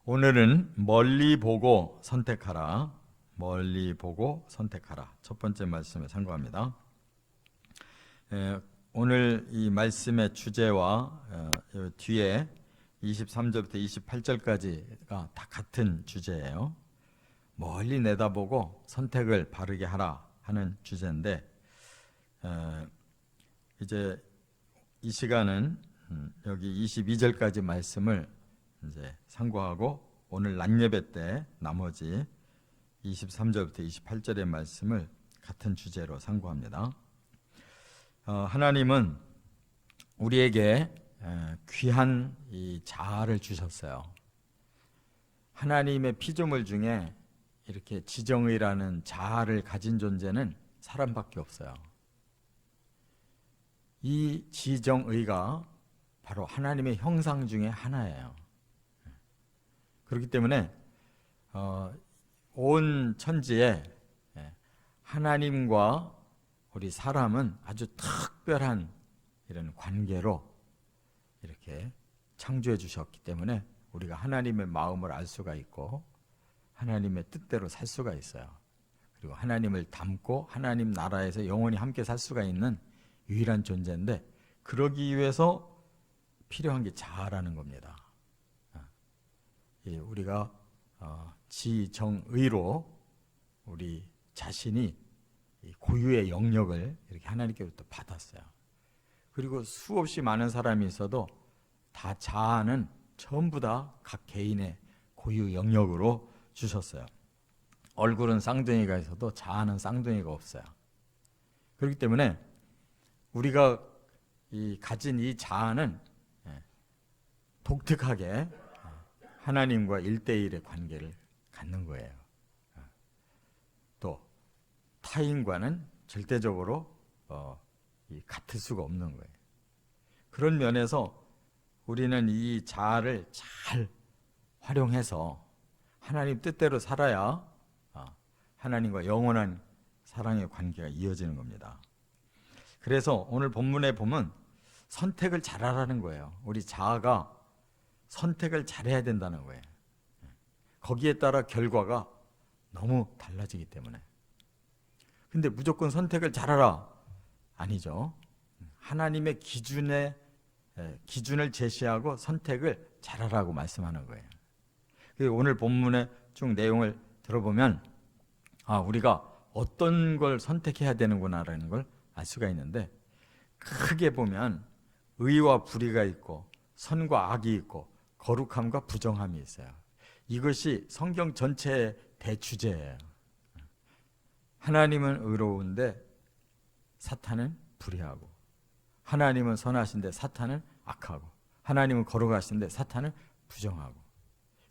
오늘은 멀리 보고 선택하라. 멀리 보고 선택하라. 첫 번째 말씀에 참고합니다. 오늘 이 말씀의 주제와 뒤에 23절부터 28절까지가 다 같은 주제예요. 멀리 내다보고 선택을 바르게 하라 하는 주제인데, 이제 이 시간은 여기 22절까지 말씀을 이제 상고하고 오늘 낮예배 때 나머지 23절부터 28절의 말씀을 같은 주제로 상고합니다. 하나님은 우리에게 귀한 이 자아를 주셨어요. 하나님의 피조물 중에 이렇게 지정의라는 자아를 가진 존재는 사람밖에 없어요. 이 지정의가 바로 하나님의 형상 중에 하나예요. 그렇기 때문에 온 천지에 하나님과 우리 사람은 아주 특별한 이런 관계로 이렇게 창조해 주셨기 때문에 우리가 하나님의 마음을 알 수가 있고 하나님의 뜻대로 살 수가 있어요. 그리고 하나님을 닮고 하나님 나라에서 영원히 함께 살 수가 있는 유일한 존재인데, 그러기 위해서 필요한 게 자아라는 겁니다. 우리가 지정의로 우리 자신이 고유의 영역을 이렇게 하나님께로부터 받았어요. 그리고 수없이 많은 사람이 있어도 다 자아는 전부 다 각 개인의 고유 영역으로 주셨어요. 얼굴은 쌍둥이가 있어도 자아는 쌍둥이가 없어요. 그렇기 때문에 우리가 가진 이 자아는 독특하게 하나님과 1대1의 관계를 갖는 거예요. 또 타인과는 절대적으로 같을 수가 없는 거예요. 그런 면에서 우리는 이 자아를 잘 활용해서 하나님 뜻대로 살아야 하나님과 영원한 사랑의 관계가 이어지는 겁니다. 그래서 오늘 본문에 보면 선택을 잘하라는 거예요. 우리 자아가 선택을 잘해야 된다는 거예요. 거기에 따라 결과가 너무 달라지기 때문에. 근데 무조건 선택을 잘하라 아니죠. 하나님의 기준을 제시하고 선택을 잘하라고 말씀하는 거예요. 오늘 본문의 쭉 내용을 들어보면 우리가 어떤 걸 선택해야 되는구나라는 걸 알 수가 있는데, 크게 보면 의와 불의가 있고 선과 악이 있고 거룩함과 부정함이 있어요. 이것이 성경 전체의 대주제예요. 하나님은 의로운데 사탄은 불의하고, 하나님은 선하신데 사탄은 악하고, 하나님은 거룩하신데 사탄은 부정하고,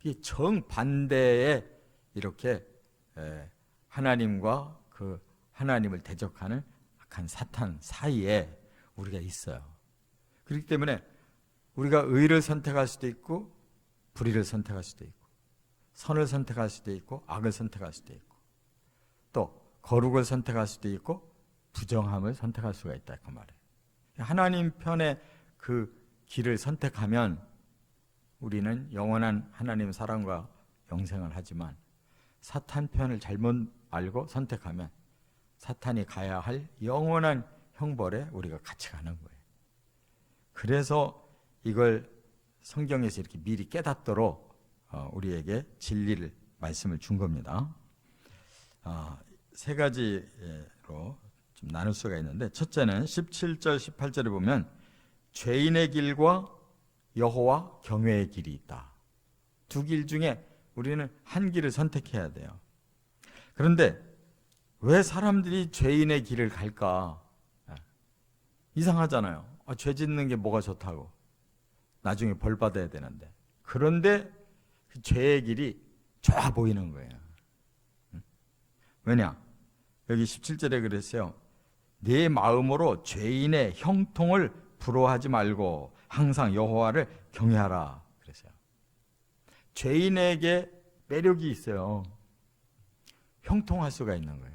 이 정반대의 이렇게 하나님과 그 하나님을 대적하는 악한 사탄 사이에 우리가 있어요. 그렇기 때문에 우리가 의를 선택할 수도 있고 불의를 선택할 수도 있고, 선을 선택할 수도 있고 악을 선택할 수도 있고, 또 거룩을 선택할 수도 있고 부정함을 선택할 수가 있다 그 말이에요. 하나님 편의 그 길을 선택하면 우리는 영원한 하나님 사랑과 영생을 하지만, 사탄 편을 잘못 알고 선택하면 사탄이 가야 할 영원한 형벌에 우리가 같이 가는 거예요. 그래서 이걸 성경에서 이렇게 미리 깨닫도록 우리에게 진리를 말씀을 준 겁니다. 세 가지로 좀 나눌 수가 있는데, 첫째는 17절 18절에 보면 죄인의 길과 여호와 경외의 길이 있다. 두 길 중에 우리는 한 길을 선택해야 돼요. 그런데 왜 사람들이 죄인의 길을 갈까? 이상하잖아요. 죄 짓는 게 뭐가 좋다고, 나중에 벌 받아야 되는데. 그런데 그 죄의 길이 좋아 보이는 거예요. 왜냐? 여기 17절에 그랬어요. 내 마음으로 죄인의 형통을 부러워하지 말고 항상 여호와를 경외하라 그랬어요. 죄인에게 매력이 있어요. 형통할 수가 있는 거예요.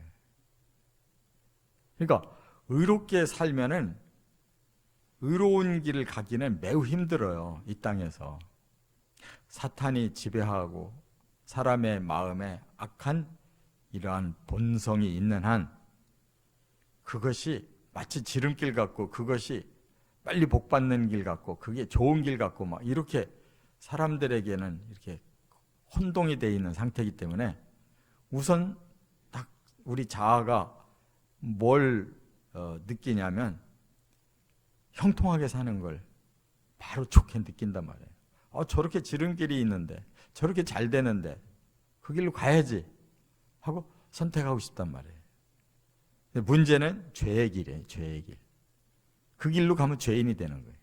그러니까 의롭게 살면은 의로운 길을 가기는 매우 힘들어요, 이 땅에서. 사탄이 지배하고 사람의 마음에 악한 이러한 본성이 있는 한 그것이 마치 지름길 같고 그것이 빨리 복받는 길 같고 그게 좋은 길 같고 막 이렇게 사람들에게는 이렇게 혼동이 되어 있는 상태이기 때문에 우선 딱 우리 자아가 뭘 느끼냐면 형통하게 사는 걸 바로 좋게 느낀단 말이에요. 저렇게 지름길이 있는데 저렇게 잘 되는데 그 길로 가야지 하고 선택하고 싶단 말이에요. 근데 문제는 죄의 길이에요. 죄의 길. 그 길로 가면 죄인이 되는 거예요.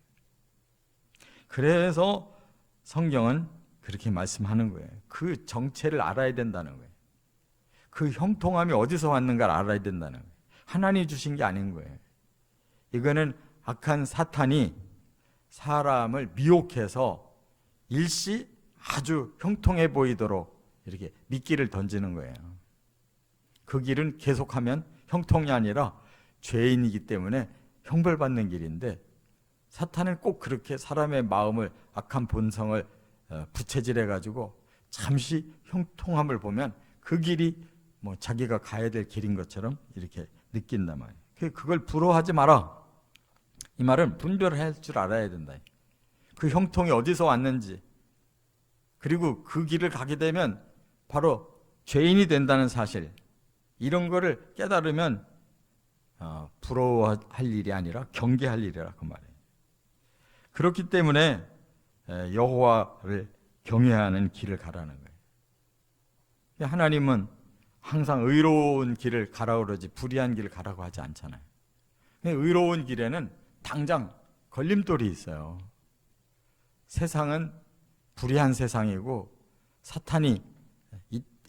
그래서 성경은 그렇게 말씀하는 거예요. 그 정체를 알아야 된다는 거예요. 그 형통함이 어디서 왔는가를 알아야 된다는 거예요. 하나님이 주신 게 아닌 거예요. 이거는 악한 사탄이 사람을 미혹해서 일시 아주 형통해 보이도록 이렇게 미끼를 던지는 거예요. 그 길은 계속하면 형통이 아니라 죄인이기 때문에 형벌받는 길인데 사탄은 꼭 그렇게 사람의 마음을 악한 본성을 부채질해 가지고 잠시 형통함을 보면 그 길이 뭐 자기가 가야 될 길인 것처럼 이렇게 느낀단 말이에요. 그걸 부러워하지 마라. 이 말은 분별을 할 줄 알아야 된다. 그 형통이 어디서 왔는지 그리고 그 길을 가게 되면 바로 죄인이 된다는 사실 이런 거를 깨달으면 부러워할 일이 아니라 경계할 일이라 그 말이에요. 그렇기 때문에 여호와를 경외하는 길을 가라는 거예요. 하나님은 항상 의로운 길을 가라 그러지 불의한 길을 가라고 하지 않잖아요. 의로운 길에는 당장 걸림돌이 있어요. 세상은 불의한 세상이고 사탄이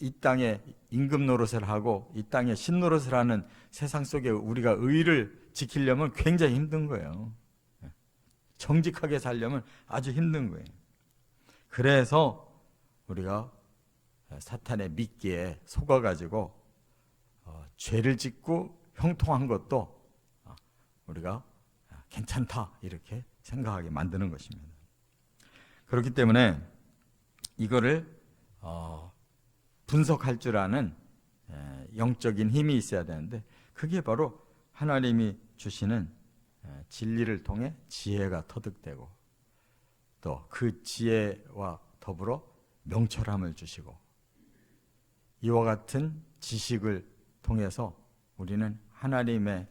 이 땅에 임금 노릇을 하고 이 땅에 신 노릇을 하는 세상 속에 우리가 의를 지키려면 굉장히 힘든 거예요. 정직하게 살려면 아주 힘든 거예요. 그래서 우리가 사탄의 미끼에 속아가지고 죄를 짓고 형통한 것도 우리가 괜찮다 이렇게 생각하게 만드는 것입니다. 그렇기 때문에 이거를 분석할 줄 아는 영적인 힘이 있어야 되는데 그게 바로 하나님이 주시는 진리를 통해 지혜가 터득되고 또 그 지혜와 더불어 명철함을 주시고 이와 같은 지식을 통해서 우리는 하나님의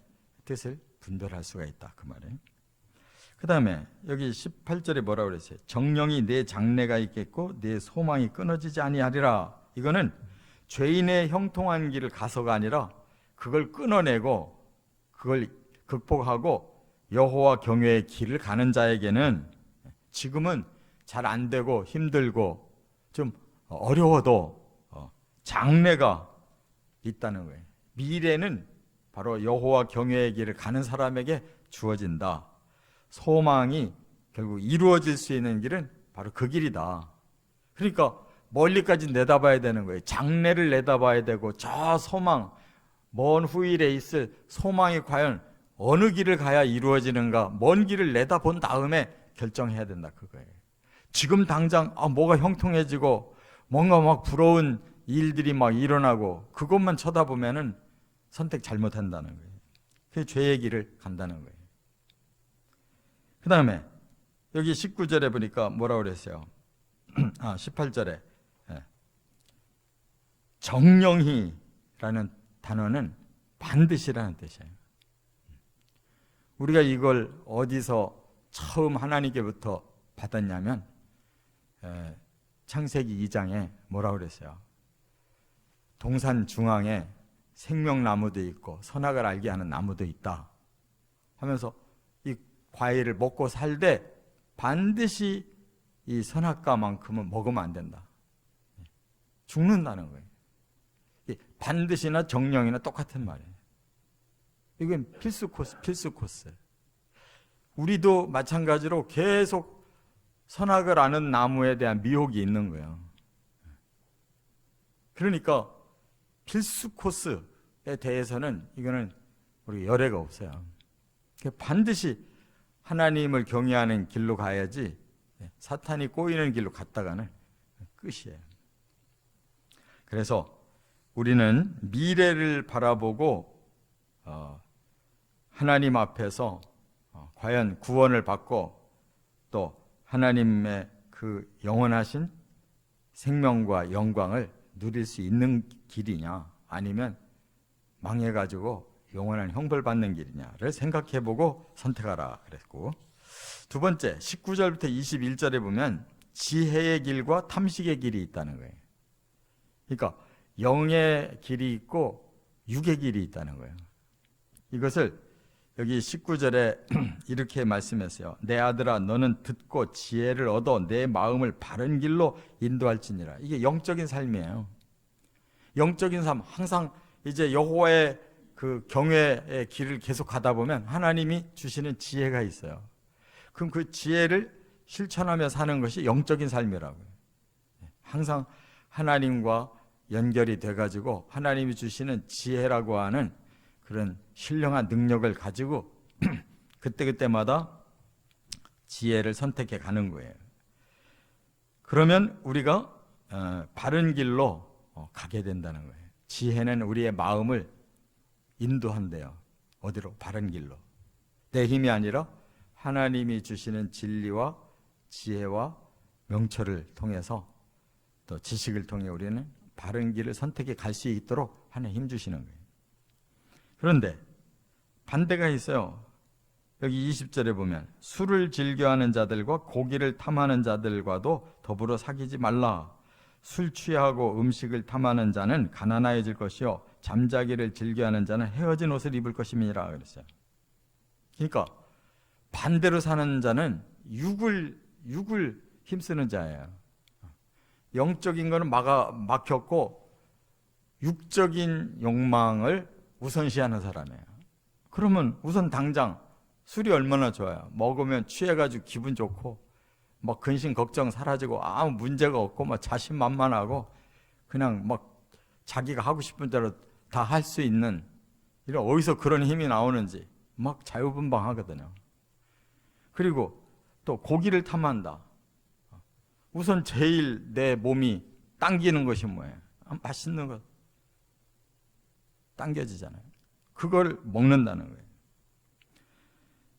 뜻을 분별할 수가 있다 그 말이에요. 그 다음에 여기 18절에 뭐라고 그랬어요? 정령이 내 장래가 있겠고 내 소망이 끊어지지 아니하리라. 이거는 죄인의 형통한 길을 가서가 아니라 그걸 끊어내고 그걸 극복하고 여호와 경외의 길을 가는 자에게는 지금은 잘 안 되고 힘들고 좀 어려워도 장래가 있다는 거예요. 미래는 바로 여호와 경외의 길을 가는 사람에게 주어진다. 소망이 결국 이루어질 수 있는 길은 바로 그 길이다. 그러니까 멀리까지 내다봐야 되는 거예요. 장래를 내다봐야 되고 저 소망, 먼 후일에 있을 소망이 과연 어느 길을 가야 이루어지는가 먼 길을 내다본 다음에 결정해야 된다 그거예요. 지금 당장 뭐가 형통해지고 뭔가 막 부러운 일들이 막 일어나고 그것만 쳐다보면은 선택 잘못한다는 거예요. 그게 죄의 길을 간다는 거예요. 그 다음에 여기 19절에 보니까 뭐라고 그랬어요? 18절에 정령이라는 단어는 반드시라는 뜻이에요. 우리가 이걸 어디서 처음 하나님께부터 받았냐면 창세기 2장에 뭐라고 그랬어요? 동산 중앙에 생명나무도 있고 선악을 알게 하는 나무도 있다 하면서 이 과일을 먹고 살되 반드시 이 선악과만큼은 먹으면 안 된다. 죽는다는 거예요. 반드시나 정령이나 똑같은 말이에요. 이건 필수 코스. 우리도 마찬가지로 계속 선악을 아는 나무에 대한 미혹이 있는 거예요. 그러니까 필수 코스에 대해서는 이거는 우리 열애가 없어요. 반드시 하나님을 경외하는 길로 가야지 사탄이 꼬이는 길로 갔다가는 끝이에요. 그래서 우리는 미래를 바라보고 하나님 앞에서 과연 구원을 받고 또 하나님의 그 영원하신 생명과 영광을 누릴 수 있는 길이냐, 아니면 망해가지고 영원한 형벌받는 길이냐를 생각해보고 선택하라 그랬고, 두 번째 19절부터 21절에 보면 지혜의 길과 탐식의 길이 있다는 거예요. 그러니까 영의 길이 있고 육의 길이 있다는 거예요. 이것을 여기 19절에 이렇게 말씀했어요. 내 아들아, 너는 듣고 지혜를 얻어 내 마음을 바른 길로 인도할지니라. 이게 영적인 삶이에요. 영적인 삶, 항상 이제 여호와의 그 경외의 길을 계속 가다 보면 하나님이 주시는 지혜가 있어요. 그럼 그 지혜를 실천하며 사는 것이 영적인 삶이라고요. 항상 하나님과 연결이 돼가지고 하나님이 주시는 지혜라고 하는 그런 신령한 능력을 가지고 그때그때마다 지혜를 선택해 가는 거예요. 그러면 우리가 바른 길로 가게 된다는 거예요. 지혜는 우리의 마음을 인도한대요. 어디로? 바른 길로. 내 힘이 아니라 하나님이 주시는 진리와 지혜와 명철을 통해서 또 지식을 통해 우리는 바른 길을 선택해 갈 수 있도록 하나님 힘 주시는 거예요. 그런데 반대가 있어요. 여기 20절에 보면 술을 즐겨하는 자들과 고기를 탐하는 자들과도 더불어 사귀지 말라. 술 취하고 음식을 탐하는 자는 가난해질 것이요 잠자기를 즐겨하는 자는 헤어진 옷을 입을 것임이라 그랬어요. 그러니까 반대로 사는 자는 육을 힘쓰는 자예요. 영적인 거는 막혔고 육적인 욕망을 우선시하는 사람이에요. 그러면 우선 당장 술이 얼마나 좋아요. 먹으면 취해가지고 기분 좋고 막 근심 걱정 사라지고 아무 문제가 없고 막 자신만만하고 그냥 막 자기가 하고 싶은 대로 다 할 수 있는, 이런 어디서 그런 힘이 나오는지 막 자유분방하거든요. 그리고 또 고기를 탐한다. 우선 제일 내 몸이 당기는 것이 뭐예요? 맛있는 것 당겨지잖아요. 그걸 먹는다는 거예요.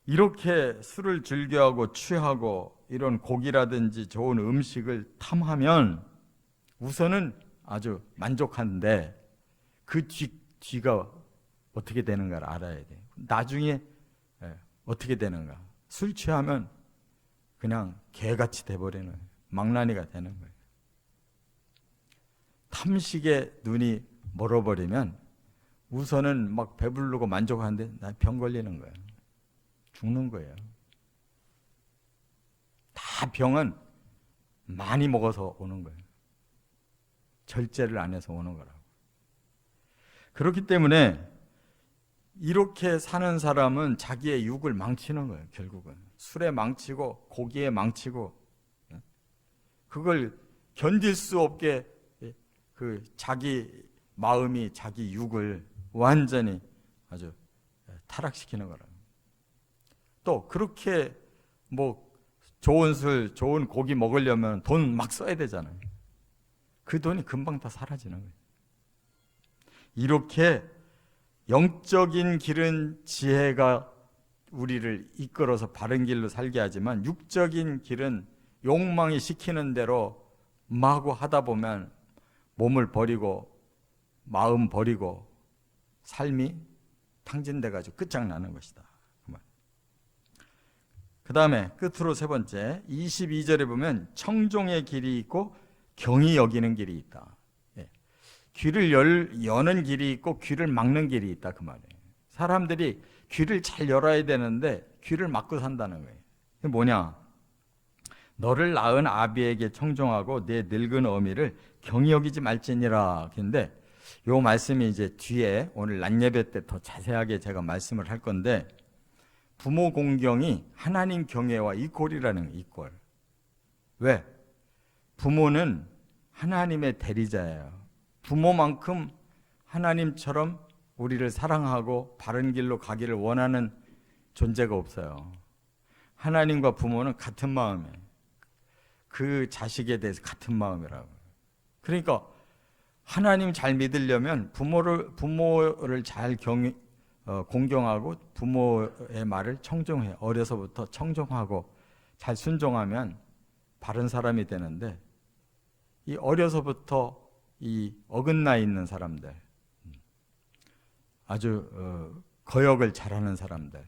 이렇게 술을 즐겨하고 취하고 이런 고기라든지 좋은 음식을 탐하면 우선은 아주 만족하는데 그 뒤가 어떻게 되는가를 알아야 돼요. 나중에 어떻게 되는가. 술 취하면 그냥 개같이 돼버리는, 망나니가 되는 거예요. 탐식에 눈이 멀어버리면 우선은 막 배부르고 만족하는데 나 병 걸리는 거예요. 죽는 거예요. 다 병은 많이 먹어서 오는 거예요. 절제를 안 해서 오는 거라고. 그렇기 때문에 이렇게 사는 사람은 자기의 육을 망치는 거예요. 결국은 술에 망치고 고기에 망치고, 그걸 견딜 수 없게 그 자기 마음이 자기 육을 완전히 아주 타락시키는 거라고. 또 그렇게 뭐 좋은 술, 좋은 고기 먹으려면 돈 막 써야 되잖아요. 그 돈이 금방 다 사라지는 거예요. 이렇게 영적인 길은 지혜가 우리를 이끌어서 바른 길로 살게 하지만 육적인 길은 욕망이 시키는 대로 마구 하다 보면 몸을 버리고 마음 버리고 삶이 탕진돼가지고 끝장나는 것이다. 그 다음에 끝으로 세 번째 22절에 보면 청종의 길이 있고 경히 여기는 길이 있다. 귀를 여는 길이 있고 귀를 막는 길이 있다, 그 말이에요. 사람들이 귀를 잘 열어야 되는데 귀를 막고 산다는 거예요. 그게 뭐냐? 너를 낳은 아비에게 청종하고 내 늙은 어미를 경히 여기지 말지니라. 근데 요 말씀이 이제 뒤에 오늘 낮예배 때 더 자세하게 제가 말씀을 할 건데, 부모 공경이 하나님 경외와 이꼴이라는 거예요. 이꼴. 왜? 부모는 하나님의 대리자예요. 부모만큼 하나님처럼 우리를 사랑하고 바른 길로 가기를 원하는 존재가 없어요. 하나님과 부모는 같은 마음이에요. 그 자식에 대해서 같은 마음이라고. 그러니까 하나님 잘 믿으려면 부모를 잘 공경하고 부모의 말을 청종해. 어려서부터 청종하고 잘 순종하면 바른 사람이 되는데, 이 어려서부터 이 어긋나 있는 사람들, 아주 거역을 잘하는 사람들,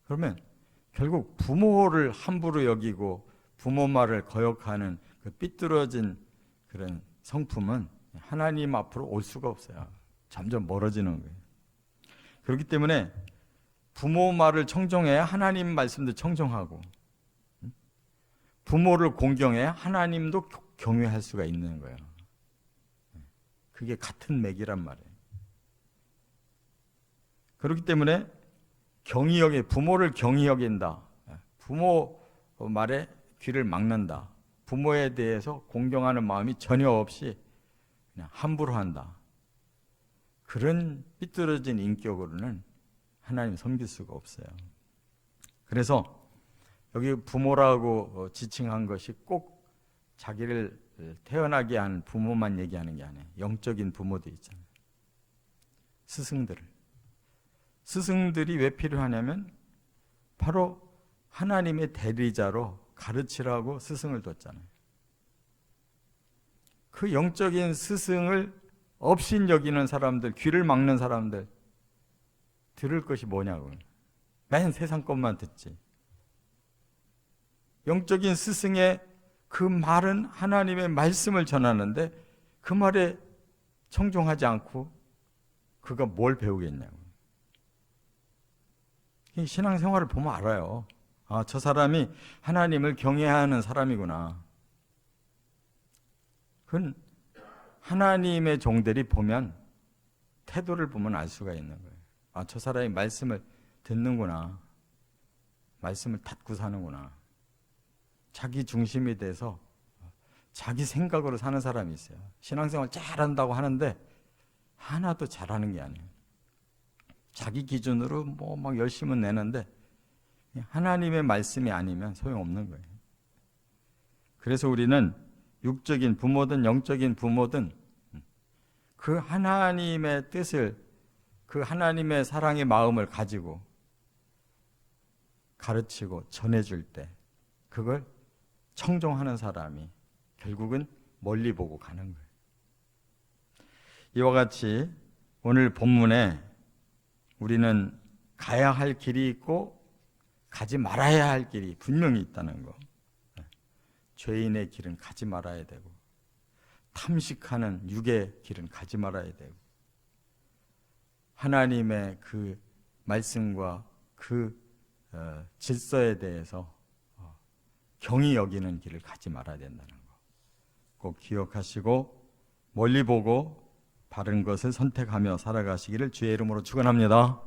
그러면 결국 부모를 함부로 여기고 부모 말을 거역하는 그 삐뚤어진 그런 성품은 하나님 앞으로 올 수가 없어요. 점점 멀어지는 거예요. 그렇기 때문에 부모 말을 청종해야 하나님 말씀도 청종하고, 부모를 공경해야 하나님도 경외할 수가 있는 거예요. 그게 같은 맥이란 말이에요. 그렇기 때문에 부모를 경히 여긴다. 부모 말에 귀를 막는다. 부모에 대해서 공경하는 마음이 전혀 없이 그냥 함부로 한다. 그런 삐뚤어진 인격으로는 하나님 섬길 수가 없어요. 그래서 여기 부모라고 지칭한 것이 꼭 자기를 태어나게 한 부모만 얘기하는 게 아니에요. 영적인 부모도 있잖아요. 스승들이 왜 필요하냐면 바로 하나님의 대리자로 가르치라고 스승을 뒀잖아요. 그 영적인 스승을 업신 여기는 사람들, 귀를 막는 사람들, 들을 것이 뭐냐고. 맨 세상 것만 듣지. 영적인 스승의 그 말은 하나님의 말씀을 전하는데 그 말에 청종하지 않고 그가 뭘 배우겠냐고. 신앙생활을 보면 알아요. 아, 저 사람이 하나님을 경외하는 사람이구나. 그건 하나님의 종들이 보면, 태도를 보면 알 수가 있는 거예요. 아, 저 사람이 말씀을 듣는구나. 말씀을 닫고 사는구나. 자기 중심이 돼서 자기 생각으로 사는 사람이 있어요. 신앙생활 잘한다고 하는데 하나도 잘하는 게 아니에요. 자기 기준으로 막 열심은 내는데 하나님의 말씀이 아니면 소용없는 거예요. 그래서 우리는 육적인 부모든 영적인 부모든 그 하나님의 뜻을, 그 하나님의 사랑의 마음을 가지고 가르치고 전해줄 때 그걸 청종하는 사람이 결국은 멀리 보고 가는 거예요. 이와 같이 오늘 본문에 우리는 가야 할 길이 있고 가지 말아야 할 길이 분명히 있다는 거. 죄인의 길은 가지 말아야 되고, 탐식하는 육의 길은 가지 말아야 되고, 하나님의 그 말씀과 그 질서에 대해서 경히 여기는 길을 가지 말아야 된다는 거 꼭 기억하시고 멀리 보고 바른 것을 선택하며 살아가시기를 주의 이름으로 축원합니다.